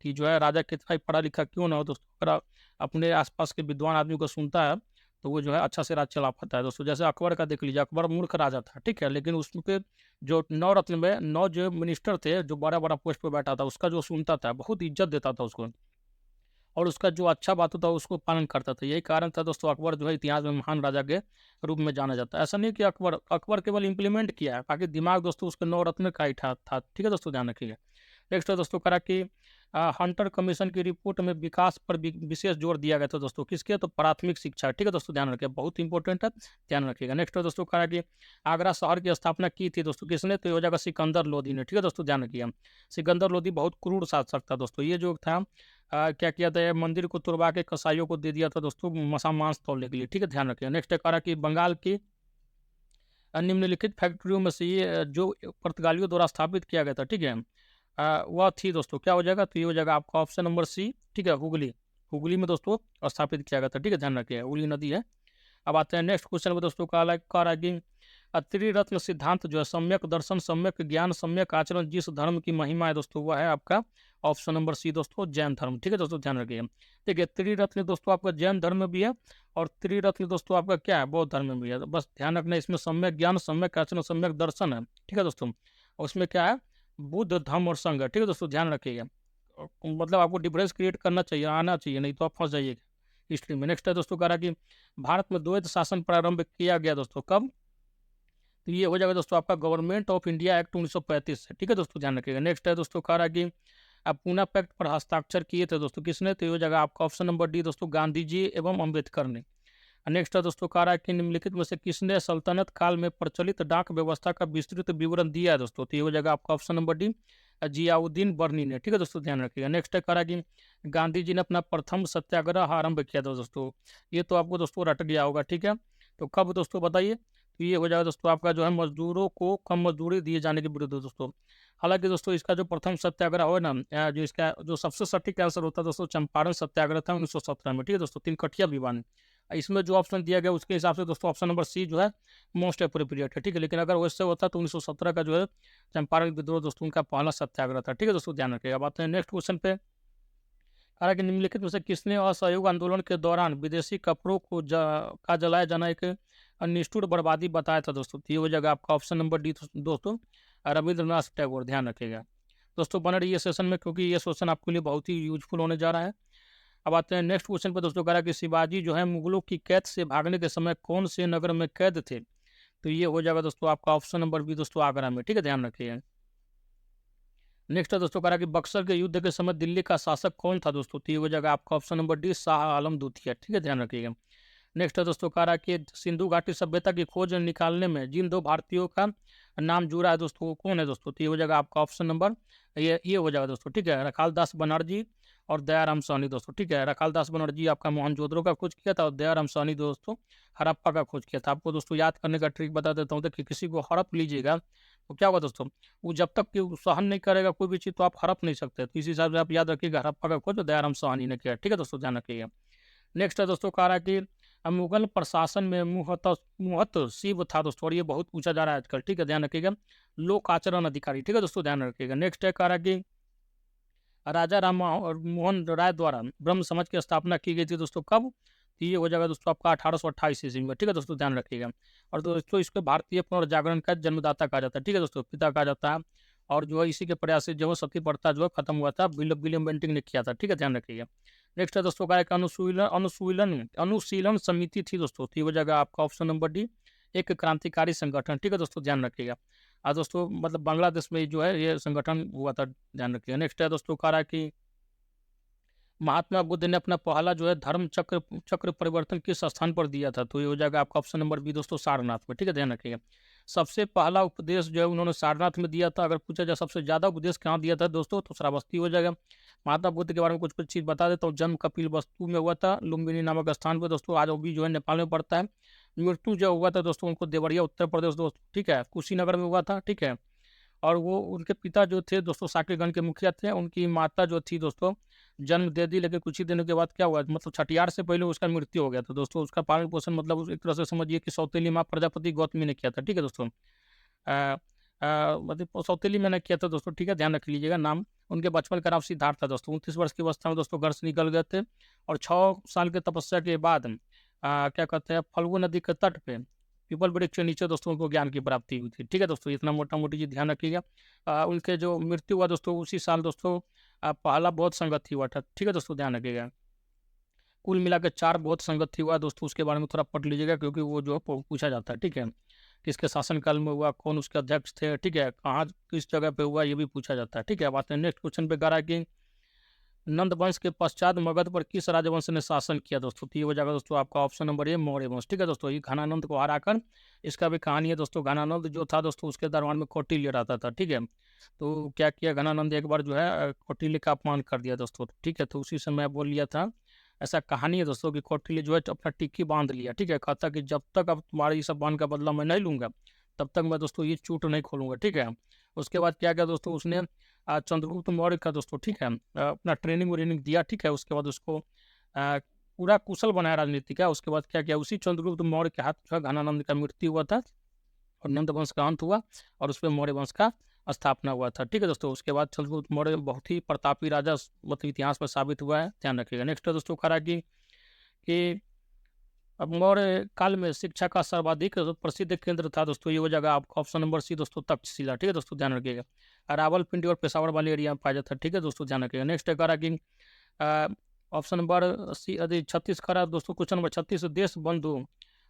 कि जो है राजा कितना ही पढ़ा लिखा क्यों ना हो दोस्तों, अगर अपने आसपास के विद्वान आदमी को सुनता है तो वो जो है अच्छा से राज चला पाता है दोस्तों। जैसे अकबर का देख लीजिए, अकबर मूर्ख राजा था। ठीक है, लेकिन उसके जो 9 रत्न में 9 जो मिनिस्टर थे, जो बड़ा बड़ा पोस्ट पे बैठा था, उसका जो सुनता था बहुत इज्जत देता था उसको, और उसका जो अच्छा बात होता है उसको पालन करता था। यही कारण था दोस्तों अकबर जो है इतिहास में महान राजा के रूप में जाना जाता है। ऐसा नहीं कि अकबर अकबर केवल इंप्लीमेंट किया है, बाकी दिमाग दोस्तों उसके 9 रत्न का ही था। ठीक है दोस्तों, ध्यान रखिएगा। नेक्स्ट है दोस्तों, करा कि हंटर कमीशन की रिपोर्ट में विकास पर विशेष जोर दिया गया था दोस्तों किसके? तो प्राथमिक शिक्षा। ठीक है दोस्तों, ध्यान रखिएगा, बहुत इंपॉर्टेंट है, ध्यान रखिएगा। नेक्स्ट है दोस्तों, करा कि आगरा शहर की स्थापना की थी दोस्तों किसने? तो ये हो जाएगा सिकंदर लोधी ने। ठीक है दोस्तों, ध्यान रखिएगा। सिकंदर लोधी बहुत क्रूर शासक था दोस्तों। ये जो था क्या किया था, ये मंदिर को तुड़वा के कसाईयों को दे दिया था दोस्तों मसा मांस तोड़ने के लिए। ठीक है, ध्यान रखिएगा। नेक्स्ट करा कि बंगाल की निम्नलिखित फैक्ट्रियों में से ये जो पुर्तगालियों द्वारा स्थापित किया गया था, ठीक है, वह थी दोस्तों, क्या हो जाएगा? तो ये हो जाएगा आपका ऑप्शन नंबर सी। ठीक है, हुगली। हुगली में दोस्तों स्थापित किया गया था। ठीक है, ध्यान रखिएगा, हुगली नदी है। अब आते हैं नेक्स्ट क्वेश्चन में दोस्तों, कहा कि त्रिरत्न सिद्धांत जो है सम्यक दर्शन, सम्यक ज्ञान, सम्यक आचरण, जिस धर्म की महिमा है दोस्तों वह है आपका ऑप्शन नंबर सी दोस्तों, जैन धर्म। ठीक है दोस्तों, ध्यान रखिएगा। देखिए त्रिरत्न दोस्तों आपका जैन धर्म में भी है, और त्रिरत्न दोस्तों आपका क्या है, बौद्ध धर्म में भी है। तो बस ध्यान रखना, इसमें सम्यक ज्ञान, सम्यक आचरण, सम्यक दर्शन है। ठीक है दोस्तों, और उसमें क्या है, बुद्ध धम्म और संघ है। ठीक है दोस्तों, ध्यान रखिएगा। मतलब आपको डिफरेंस क्रिएट करना चाहिए, आना चाहिए, नहीं तो आप फंस जाइएगा हिस्ट्री में। नेक्स्ट है दोस्तों, कह रहा कि भारत में द्वैत शासन प्रारंभ किया गया दोस्तों कब? तो ये हो जाएगा दोस्तों आपका गवर्नमेंट ऑफ इंडिया एक्ट 1935 से। ठीक है दोस्तों, ध्यान रखिएगा। नेक्स्ट है दोस्तों, कह रहा कि अब पूना पैक्ट पर हस्ताक्षर किए थे दोस्तों किसने? तो ये हो जाएगा आपका ऑप्शन नंबर डी दोस्तों, गांधी जी एवं अम्बेडकर ने। नेक्स्ट है दोस्तों, कह रहा है कि निम्नलिखित में से किसने सल्तनत काल में प्रचलित डाक व्यवस्था का विस्तृत विवरण दिया है दोस्तों? तो ये हो जाएगा आपका ऑप्शन नंबर डी, जियाउद्दीन बर्नी ने। ठीक है दोस्तों, ध्यान रखिएगा। नेक्स्ट है, कह रहा है कि गांधी जी ने अपना प्रथम सत्याग्रह आरंभ किया था दोस्तों। ये तो आपको दोस्तों रट गया होगा। ठीक है, तो कब दोस्तों बताइए? तो ये हो जाएगा दोस्तों आपका जो है मजदूरों को कम मजदूरी दिए जाने के विरुद्ध दोस्तों। हालांकि दोस्तों इसका जो प्रथम सत्याग्रह हो ना, जो इसका जो सबसे सटीक आंसर होता है दोस्तों, चंपारण सत्याग्रह था 1917 में। ठीक है दोस्तों, तीनकठिया विवाद। इसमें जो ऑप्शन दिया गया उसके हिसाब से दोस्तों ऑप्शन नंबर सी जो है मोस्ट अप्रोप्रिएट है। ठीक है, लेकिन अगर वैसे होता तो 1917 का जो है चंपारण विद्रोह दोस्तों उनका पहला सत्याग्रह था। ठीक है दोस्तों, ध्यान रखिएगा। बात है नेक्स्ट क्वेश्चन पे, हालांकि निम्नलिखित में से किसने असहयोग आंदोलन के दौरान विदेशी कपड़ों को का जलाया जाना एक निष्ठुर बर्बादी बताया था दोस्तों? तो ये हो जाएगा आपका ऑप्शन नंबर डी दोस्तों, रविंद्रनाथ टैगोर। ध्यान रखिएगा। दोस्तों बने रहिए सेशन में, क्योंकि ये क्वेश्चन आपके लिए बहुत ही यूजफुल होने जा रहा है। अब आते हैं नेक्स्ट क्वेश्चन पर दोस्तों। कह रहा है कि शिवाजी जो है मुगलों की कैद से भागने के समय कौन से नगर में कैद थे? तो ये हो जाएगा दोस्तों आपका ऑप्शन नंबर बी दोस्तों, आगरा में। ठीक है, ध्यान रखिए। नेक्स्ट है दोस्तों, कह रहा है कि बक्सर के युद्ध के समय दिल्ली का शासक कौन था दोस्तों? तो ये हो जाएगा आपका option number D, Shah Alam द्वितीय। ठीक है, ध्यान रखिएगा। नेक्स्ट है दोस्तों, कह रहा है कि सिंधु घाटी सभ्यता की खोज निकालने में जिन दो भारतीयों का नाम जुड़ा है दोस्तों, वो कौन है दोस्तों? तो ये हो जाएगा आपका ऑप्शन नंबर ये हो जाएगा दोस्तों। ठीक है, रखालदास बनर्जी और दयाराम साहनी दोस्तों। ठीक है, रखालदास बनर्जी आपका मोहनजोदड़ो का खोज किया था और दयाराम साहनी दोस्तों हड़प्पा का खोज किया था। आपको दोस्तों याद करने का ट्रिक बता देता हूँ। देखिए, किसी को हड़प लीजिएगा तो क्या होगा दोस्तों, वो जब तक कि वो सहन नहीं करेगा कोई भी चीज़, तो आप हड़प नहीं सकते। तो इसी हिसाब से आप याद रखिएगा, हड़प्पा का खोज दयाराम साहनी ने किया। ठीक है दोस्तों, ध्यान रखिएगा। नेक्स्ट है दोस्तों, कह रहा है कि मुगल प्रशासन में मुहत शिव था दोस्तों, और ये बहुत पूछा जा रहा है आजकल। ठीक है, ध्यान रखिएगा। लोक आचरण अधिकारी। ठीक है दोस्तों, ध्यान रखिएगा। नेक्स्ट है, कह रहा है कि राजा राम मोहन राय द्वारा ब्रह्म समाज की स्थापना की गई थी दोस्तों, कब? तो ये हो जाएगा दोस्तों आपका 1828 ईस्वी में। ठीक है दोस्तों, ध्यान रखिएगा। और दोस्तों इसको भारतीय पुनर्जागरण का जन्मदाता कहा जाता है। ठीक है दोस्तों, पिता कहा जाता है। और जो है इसी के प्रयास से जो है सती प्रथा जो है खत्म हुआ था, विलियम बेंटिंग ने किया था। ठीक है, ध्यान रखिएगा। नेक्स्ट है दोस्तों, का एक अनुशीलन समिति थी दोस्तों, तो ये हो जाएगा आपका ऑप्शन नंबर डी, एक क्रांतिकारी संगठन। ठीक है दोस्तों, ध्यान रखिएगा। दोस्तों मतलब बांग्लादेश में जो है ये संगठन हुआ था, ध्यान रखिएगा। नेक्स्ट है दोस्तों, कह रहा है कि महात्मा बुद्ध ने अपना पहला जो है धर्म चक्र चक्र परिवर्तन किस स्थान पर दिया था? तो ये हो जाएगा आपका ऑप्शन नंबर बी दोस्तों, सारनाथ में। ठीक है, ध्यान रखिएगा। सबसे पहला उपदेश जो है उन्होंने सारनाथ में दिया था। अगर पूछा जाए सबसे ज्यादा उपदेश कहाँ दिया था दोस्तों, तो श्रावस्ती हो जाएगा। महात्मा बुद्ध के बारे में कुछ कुछ चीज बता देता हूँ। जन्म कपिल वस्तु में हुआ था, लुम्बिनी नामक स्थान पर दोस्तों, आज वो भी जो है नेपाल में पड़ता है। मृत्यु जो हुआ था दोस्तों उनको देवरिया उत्तर प्रदेश दोस्तों, ठीक है, कुशीनगर में हुआ था। ठीक है, और वो उनके पिता जो थे दोस्तों साकेतगंज के मुखिया थे। उनकी माता जो थी दोस्तों जन्म दे दी, लेकिन कुछ ही दिनों के बाद क्या हुआ, मतलब छठियार से पहले उसका मृत्यु हो गया था दोस्तों। उसका पालन पोषण मतलब एक तरह से समझिए कि सौतेली माँ प्रजापति गौतमी ने किया था। ठीक है दोस्तों, मतलब सौतेली मैंने किया था दोस्तों। ठीक है, ध्यान रख लीजिएगा नाम। उनके बचपन का नाम सिद्धार्थ था दोस्तों। 29 वर्ष की अवस्था में दोस्तों घर से निकल गए थे, और 6 साल के तपस्या के बाद क्या कहते हैं फल्गु नदी के तट पे पीपल वृक्ष के नीचे दोस्तों उनको ज्ञान की प्राप्ति हुई थी। ठीक है दोस्तों, इतना मोटा मोटी चीज ध्यान रखिएगा। उनके जो मृत्यु हुआ दोस्तों उसी साल दोस्तों पहला बौद्ध संगत हुआ था। ठीक है दोस्तों, ध्यान रखिएगा। कुल मिला के 4 बौद्ध संगत हुआ दोस्तों, उसके बारे में थोड़ा पढ़ लीजिएगा, क्योंकि वो जो है पूछा जाता है। ठीक है, किसके शासनकाल में हुआ, कौन उसके अध्यक्ष थे, ठीक है, कहाँ किस जगह पे हुआ, ये भी पूछा जाता है। ठीक है, बात है नेक्स्ट क्वेश्चन पे। कह कि नंद वंश के पश्चात मगध पर किस राजवंश ने शासन किया दोस्तों? तो ये हो जाएगा दोस्तों आपका ऑप्शन नंबर ए, मौर्य वंश। ठीक है दोस्तों, ये घनानंद को हराकर, इसका भी कहानी है दोस्तों। घनानंद जो था दोस्तों उसके दरबार में कौटिल्य रहता था। ठीक है, तो क्या किया घनानंद, एक बार जो है कौटिल्य का अपमान कर दिया दोस्तों। ठीक है, तो उसी समय बोल लिया था, ऐसा कहानी है दोस्तों कि कौटिल्य जो है अपना टिक्की बांध लिया। ठीक है, कहता कि जब तक अब तुम्हारे ये सब बांध का बदला मैं नहीं लूंगा, तब तक मैं दोस्तों ये चूट नहीं खोलूंगा। ठीक है, उसके बाद क्या किया दोस्तों, उसने चंद्रगुप्त मौर्य का दोस्तों, ठीक है, अपना ट्रेनिंग व्रेनिंग दिया। ठीक है, उसके बाद उसको पूरा कुशल बनाया राजनीति का। उसके बाद क्या किया, उसी चंद्रगुप्त मौर्य के हाथ जो है घनानंद का मृत्यु हुआ था, और नंद वंश का अंत हुआ, और उस पर मौर्य वंश का स्थापना हुआ था। ठीक है दोस्तों, उसके बाद चंद्रगुप्त मौर्य बहुत ही प्रतापी राजा मतलब इतिहास में साबित हुआ है, ध्यान रखिएगा। नेक्स्ट है दोस्तों, कह कि अब मौर्य काल में शिक्षा का सर्वाधिक प्रसिद्ध केंद्र था दोस्तों, ये हो जाएगा आपका ऑप्शन नंबर सी दोस्तों, तक्षशिला। ठीक है दोस्तों, ध्यान रखिएगा। रावलपिंडी और पेशावर वाले एरिया में पाया जाता है। ठीक है दोस्तों, ध्यान रखिएगा। नेक्स्ट है करा कि ऑप्शन नंबर सी यदि 36 करा दोस्तों, क्वेश्चन नंबर 36,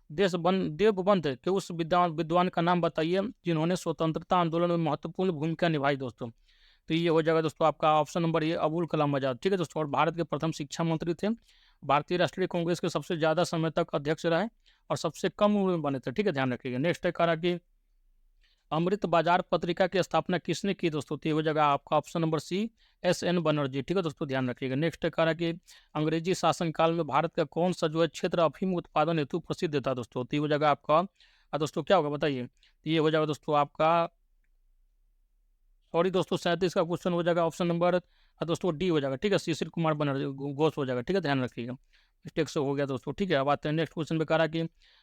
देवबंद के उस विद्वान का नाम बताइए जिन्होंने स्वतंत्रता आंदोलन में महत्वपूर्ण भूमिका निभाई दोस्तों। तो ये हो जाएगा दोस्तों आपका ऑप्शन नंबर ये, अबुल कलाम आजाद। ठीक है दोस्तों, और भारत के प्रथम शिक्षा मंत्री थे। भारतीय राष्ट्रीय कांग्रेस के सबसे ज्यादा समय तक अध्यक्ष रहे, और सबसे कम उम्र में बने थे। ठीक है, ध्यान रखिएगा। नेक्स्ट है कहा कि अमृत बाजार पत्रिका की स्थापना किसने की दोस्तों? तो ये हो जाएगा आपका option number C, S N. Banerjee. ठीक है दोस्तों, ध्यान रखिएगा। नेक्स्ट है कहा कि अंग्रेजी शासनकाल में भारत का कौन सा जो है क्षेत्र अफीम उत्पादन हेतु प्रसिद्ध था दोस्तों? तो ये हो जाएगा आपका दोस्तों क्या होगा बताइए। तो ये हो जाएगा दोस्तों आपका, सॉरी दोस्तों 37 का क्वेश्चन हो जाएगा ऑप्शन नंबर दोस्तों डी हो जाएगा। ठीक है, शिशिर कुमार बनर्जी घोष हो जाएगा। ठीक है, ध्यान रखिएगा, मिस्टेक से हो गया दोस्तों। ठीक है, अब आते हैं नेक्स्ट क्वेश्चन पे। कहा कि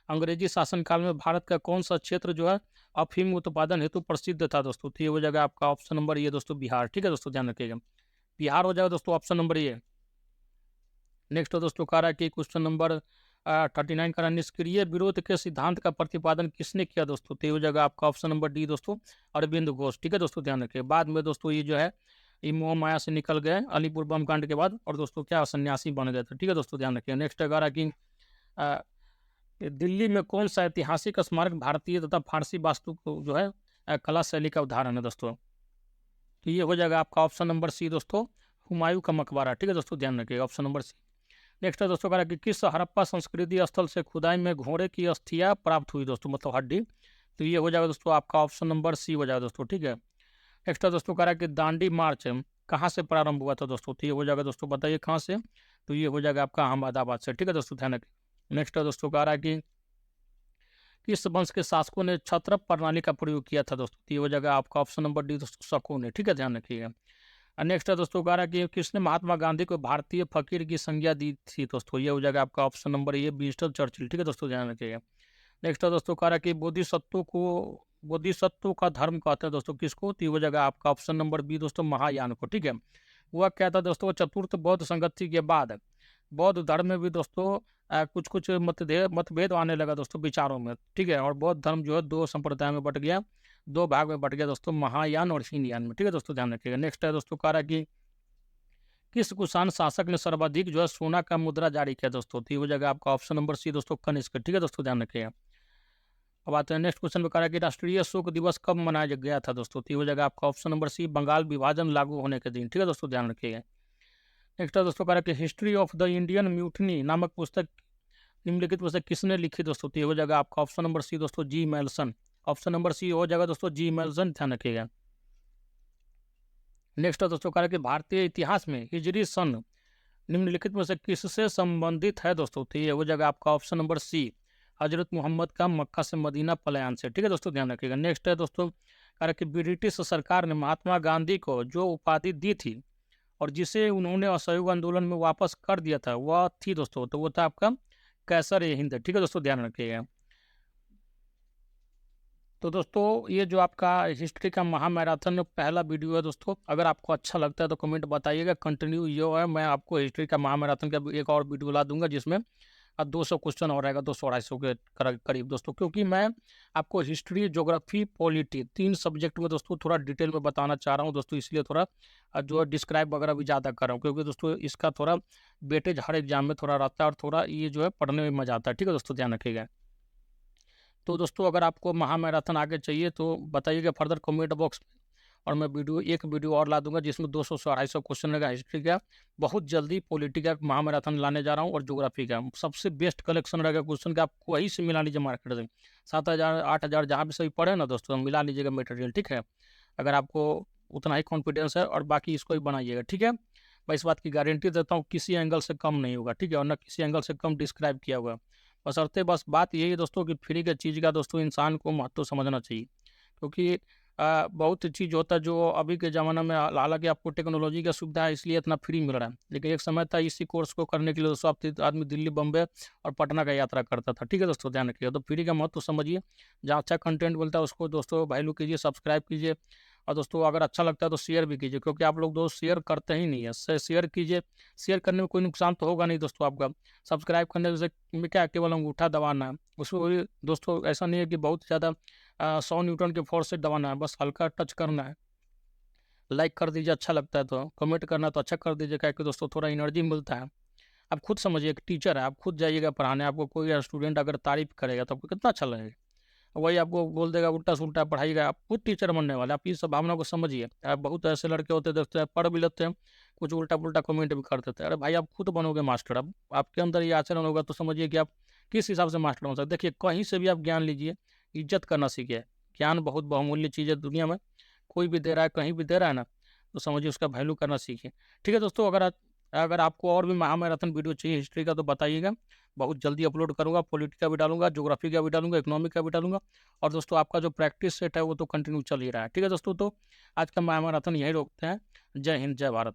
अंग्रेजी शासनकाल में भारत का कौन सा क्षेत्र जो है अफीम उत्पादन हेतु प्रसिद्ध था दोस्तों? तो ये हो जाएगा आपका ऑप्शन नंबर ये दोस्तों, बिहार। ठीक है दोस्तों, ध्यान रखिएगा, बिहार हो जाएगा दोस्तों ऑप्शन नंबर ये। नेक्स्ट दोस्तों कह रहा है कि क्वेश्चन नंबर 39 का निष्क्रिय विरोध के सिद्धांत का प्रतिपादन किसने किया दोस्तों? तो ये हो जाएगा आपका ऑप्शन नंबर डी दोस्तों, अरविंद घोष। ठीक है दोस्तों, ध्यान रखिए। बाद में दोस्तों ये जो है ये मोह माया से निकल गए अलीपुर बम कांड के बाद, और दोस्तों क्या सन्यासी बन गए थे। ठीक है दोस्तों, ध्यान रखिए। नेक्स्ट अगर कि दिल्ली में कौन सा ऐतिहासिक स्मारक भारतीय तथा फारसी वास्तु को जो है कला शैली का उदाहरण है दोस्तों? तो ये हो जाएगा आपका ऑप्शन नंबर सी दोस्तों, हुमायूं का मकबरा। ठीक है दोस्तों, ध्यान रखिएगा, ऑप्शन नंबर सी। नेक्स्ट है दोस्तों कह कि किस हड़प्पा संस्कृति स्थल से खुदाई में घोड़े की अस्थियां प्राप्त हुई दोस्तों, मतलब हड्डी? तो ये हो जाएगा दोस्तों आपका ऑप्शन नंबर सी हो जाएगा दोस्तों। ठीक है। नेक्स्ट है दोस्तों कह रहा है कि दांडी मार्च कहाँ से प्रारंभ हुआ था दोस्तों? तो ये हो जाएगा दोस्तों, बताइए कहाँ से? तो ये हो जाएगा आपका अहमदाबाद से। ठीक है दोस्तों, ध्यान रखिए। नेक्स्ट है दोस्तों कह रहा है कि किस वंश के शासकों ने छत्रप प्रणाली का प्रयोग किया था दोस्तों? तो ये हो जाएगा आपका ऑप्शन नंबर डी दोस्तों, शकों ने। ठीक है, ध्यान रखिएगा। नेक्स्ट है दोस्तों कह रहा है कि किसने महात्मा गांधी को भारतीय फकीर की संज्ञा दी थी दोस्तों? ये हो जाएगा आपका option number A, Winston Churchill. ठीक है दोस्तों, ध्यान रखिएगा। नेक्स्ट है दोस्तों कह रहा है कि बोधिसत्व का धर्म कहते हैं दोस्तों किसको? तो ये हो जाएगा आपका ऑप्शन नंबर बी दोस्तों, महायान को। ठीक है। वह क्या था दोस्तों? चतुर्थ बौद्ध संगति के बाद बौद्ध धर्म में भी दोस्तों कुछ कुछ मतभेद आने लगा दोस्तों विचारों में। ठीक है। और बौद्ध धर्म जो है दो संप्रदाय में बट गया, दो भाग में बट गया दोस्तों, महायान और हीनयान में। ठीक है दोस्तों, ध्यान रखिएगा। नेक्स्ट है दोस्तों कह रहा है कि किस कुषाण शासक ने सर्वाधिक जो है सोना का मुद्रा जारी किया दोस्तों? तो ये हो जाएगा आपका ऑप्शन नंबर सी दोस्तों, कनिष्क। ठीक है दोस्तों, ध्यान रखिएगा। अब आते हैं नेक्स्ट क्वेश्चन में, कह रहा है कि राष्ट्रीय शोक दिवस कब मनाया गया था दोस्तों? तो ये हो जाएगा आपका ऑप्शन नंबर सी, बंगाल विभाजन लागू होने के दिन। ठीक है दोस्तों, ध्यान रखिएगा। नेक्स्ट है दोस्तों कह रहा है कि history of the Indian mutiny नामक पुस्तक निम्नलिखित पुस्तक किसने लिखी दोस्तों? तो ये हो जाएगा आपका ऑप्शन नंबर सी दोस्तों, जी मेल्सन। ऑप्शन नंबर सी हो जाएगा दोस्तों, जी मेल्सन, ध्यान रखिएगा। नेक्स्ट है दोस्तों कह रहा है कि भारतीय इतिहास में हिजरी सन निम्नलिखित में से किससे संबंधित है दोस्तों? तो ये हो जाएगा आपका ऑप्शन नंबर सी, हजरत मोहम्मद का मक्का से मदीना पलायन से। ठीक है दोस्तों, ध्यान रखिएगा। नेक्स्ट है दोस्तों कह रहा है कि ब्रिटिश सरकार ने महात्मा गांधी को जो उपाधि दी थी और जिसे उन्होंने असहयोग आंदोलन में वापस कर दिया था वह थी दोस्तों, तो वो था आपका कैसर ए हिंद। ठीक है दोस्तों, ध्यान रखिएगा। तो दोस्तों ये जो आपका हिस्ट्री का महामैराथन पहला वीडियो है दोस्तों, अगर आपको अच्छा लगता है तो कमेंट बताइएगा। कंटिन्यू ये है, मैं आपको हिस्ट्री का महामैराथन का एक और वीडियो ला दूंगा जिसमें 200 क्वेश्चन और रहेगा, 200-250 के करीब दोस्तों, क्योंकि मैं आपको हिस्ट्री, ज्योग्राफी, पॉलिटी 3 सब्जेक्ट में दोस्तों थोड़ा डिटेल में बताना चाह रहा हूँ दोस्तों, इसलिए थोड़ा जो है डिस्क्राइब वगैरह भी ज़्यादा कर रहा हूँ, क्योंकि दोस्तों इसका थोड़ा वेटेज हर एग्जाम में थोड़ा रहता है और थोड़ा ये जो है पढ़ने में मजा आता है। ठीक है दोस्तों, ध्यान रखिएगा। तो दोस्तों अगर आपको महामैराथन आगे चाहिए तो बताइएगा फर्दर कमेंट बॉक्स में, और मैं एक वीडियो और ला दूंगा जिसमें 200 से 250 क्वेश्चन रहेगा हिस्ट्री का। बहुत जल्दी पॉलिटी का महामैराथन लाने जा रहा हूँ, और ज्योग्राफी का सबसे बेस्ट कलेक्शन रहेगा क्वेश्चन का, आपको वहीं से मिला लीजिए मार्केट से। 7,000 8,000 जहाँ भी सभी पढ़े ना दोस्तों, मिला लीजिएगा मटेरियल। ठीक है, अगर आपको उतना ही कॉन्फिडेंस है, और बाकी इसको ही बनाइएगा। ठीक है, मैं इस बात की गारंटी देता हूँ किसी एंगल से कम नहीं होगा। ठीक है, और ना किसी एंगल से कम डिस्क्राइब किया होगा। बशर्ते बस बात यही है दोस्तों कि फ्री के चीज़ का दोस्तों इंसान को महत्व समझना चाहिए, क्योंकि बहुत चीज़ होता है जो अभी के ज़माना में, हालांकि आपको टेक्नोलॉजी का सुविधा है इसलिए इतना फ्री मिल रहा है, लेकिन एक समय था इसी कोर्स को करने के लिए दोस्तों आदमी दिल्ली, बम्बे और पटना का यात्रा करता था। ठीक है दोस्तों, ध्यान रखिएगा। तो फ्री का महत्व समझिए, जहाँ अच्छा कंटेंट बोलता है उसको दोस्तों वैल्यू कीजिए, सब्सक्राइब कीजिए, और दोस्तों अगर अच्छा लगता है तो शेयर भी कीजिए, क्योंकि आप लोग दोस्त शेयर करते ही नहीं है। शेयर कीजिए, शेयर करने में कोई नुकसान तो होगा नहीं दोस्तों आपका। सब्सक्राइब करने से क्या, केवल अंगूठा दबाना है, उसमें दोस्तों ऐसा नहीं है कि बहुत ज़्यादा 100 न्यूटन के फोर्स से दबाना है, बस हल्का टच करना है। लाइक कर दीजिए अच्छा लगता है तो, कमेंट करना तो अच्छा कर दीजिए, क्या कि दोस्तों थोड़ा एनर्जी मिलता है। आप खुद समझिए, एक टीचर है, आप खुद जाइएगा पढ़ाने, आपको कोई स्टूडेंट अगर तारीफ करेगा तो आपको कितना अच्छा लगेगा। वही आपको बोल देगा उल्टा सुल्टा पढ़ाइएगा, आप खुद टीचर बनने वाले। आप इस भावना को समझिए। बहुत ऐसे लड़के होते देखते हैं, पढ़ भी लेते हैं, कुछ उल्टा पुल्टा कमेंट भी कर देते हैं। अरे भाई आप खुद बनोगे मास्टर, अब आपके अंदर ये आचरण होगा तो समझिए कि आप किस हिसाब से मास्टर बन सकते। देखिए कहीं से भी आप ज्ञान लीजिए, इज्जत करना सीखिए। ज्ञान बहुत बहुमूल्य चीज़ है दुनिया में, कोई भी दे रहा है, कहीं भी दे रहा है ना, तो समझिए उसका वैल्यू करना सीखिए। ठीक है दोस्तों, अगर आपको और भी महामैराथन वीडियो चाहिए हिस्ट्री का तो बताइएगा, बहुत जल्दी अपलोड करूँगा। पॉलिटी का भी डालूंगा, ज्योग्राफी का भी डालूंगा, इकोनॉमिक का भी डालूंगा, और दोस्तों आपका जो प्रैक्टिस सेट है वो तो कंटिन्यू चल ही रहा है। ठीक है दोस्तों, तो आज का महामैराथन यहीं रोकते हैं। जय हिंद, जय भारत।